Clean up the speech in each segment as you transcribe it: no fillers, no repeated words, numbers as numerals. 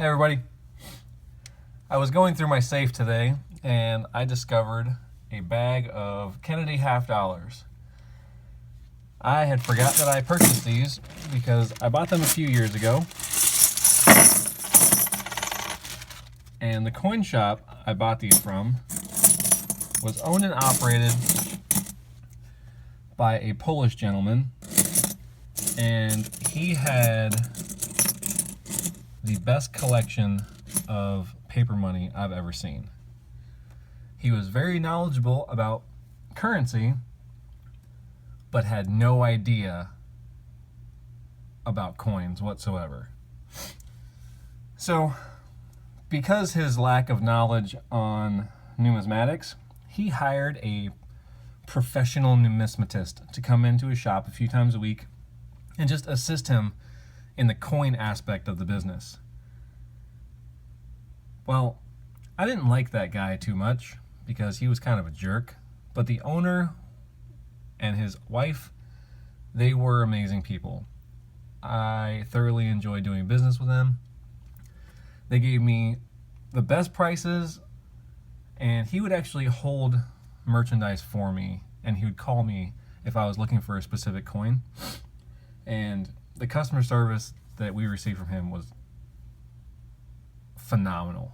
Hey everybody. I was going through my safe today and I discovered a bag of Kennedy half dollars. I had forgot that I purchased these because I bought them a few years ago. And the coin shop I bought these from was owned and operated by a Polish gentleman, and he had the best collection of paper money I've ever seen. He was very knowledgeable about currency, but had no idea about coins whatsoever. So, because his lack of knowledge on numismatics, he hired a professional numismatist to come into his shop a few times a week and just assist him in the coin aspect of the business. Well, I didn't like that guy too much because he was kind of a jerk, but the owner and his wife, they were amazing people. I thoroughly enjoyed doing business with them. They gave me the best prices, and he would actually hold merchandise for me, and he would call me if I was looking for a specific coin. And the customer service that we received from him was phenomenal.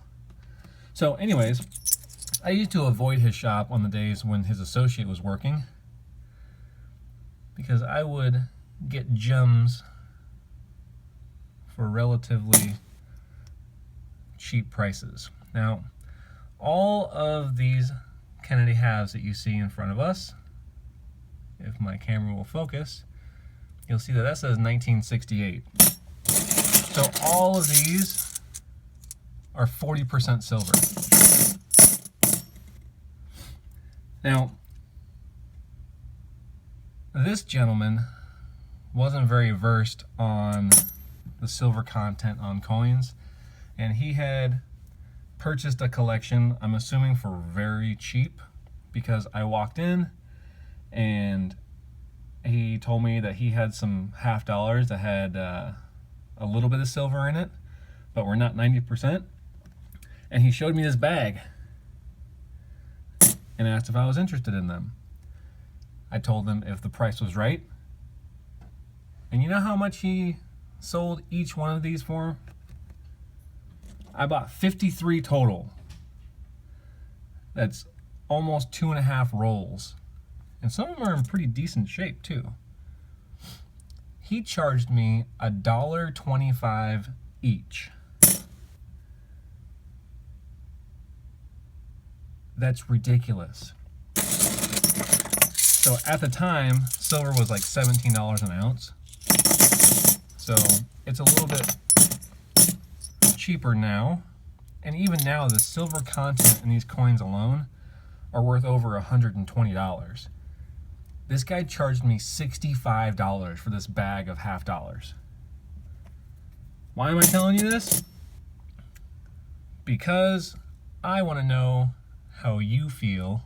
So anyways, I used to avoid his shop on the days when his associate was working because I would get gems for relatively cheap prices. Now, all of these Kennedy halves that you see in front of us, if my camera will focus, you'll see that that says 1968. So all of these are 40% silver. Now, this gentleman wasn't very versed on the silver content on coins, and he had purchased a collection, I'm assuming for very cheap, because I walked in and he told me that he had some half dollars that had a little bit of silver in it, but were not 90%. And he showed me this bag and asked if I was interested in them. I told him if the price was right. And you know how much he sold each one of these for? I bought 53 total. That's almost 2.5 rolls. And some of them are in pretty decent shape too. He charged me $1.25 each. That's ridiculous. So at the time, silver was like $17 an ounce. So it's a little bit cheaper now. And even now, the silver content in these coins alone are worth over $120. This guy charged me $65 for this bag of half dollars. Why am I telling you this? Because I want to know how you feel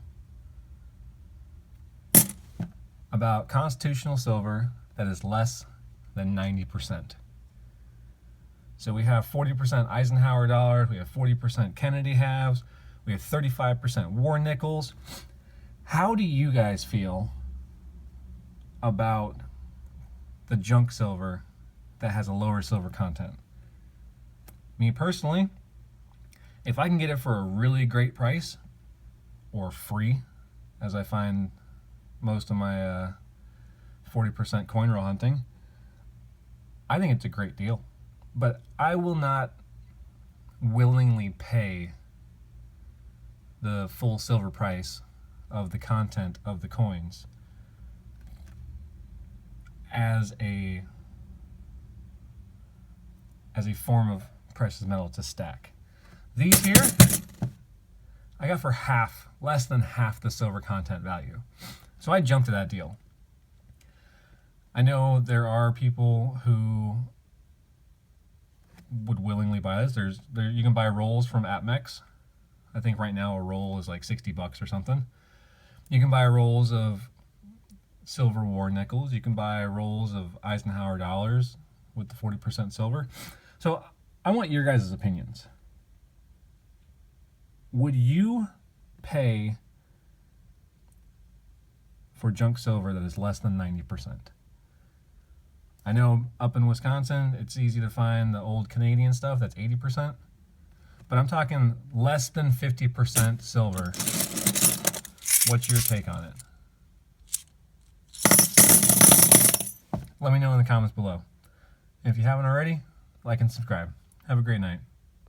about constitutional silver that is less than 90%. So we have 40% Eisenhower dollars, we have 40% Kennedy halves, we have 35% war nickels. How do you guys feel about the junk silver that has a lower silver content? Me personally, if I can get it for a really great price, or free, as I find most of my 40% coin roll hunting, I think it's a great deal. But I will not willingly pay the full silver price of the content of the coins as a form of precious metal to stack. These here, I got for less than half the silver content value. So I jumped at that deal. I know there are people who would willingly buy this. You can buy rolls from APMEX. I think right now a roll is like $60 or something. You can buy rolls of silver war nickels. You can buy rolls of Eisenhower dollars with the 40% silver. So I want your guys' opinions. Would you pay for junk silver that is less than 90%? I know up in Wisconsin, it's easy to find the old Canadian stuff that's 80%, but I'm talking less than 50% silver. What's your take on it? Let me know in the comments below. If you haven't already, like and subscribe. Have a great night.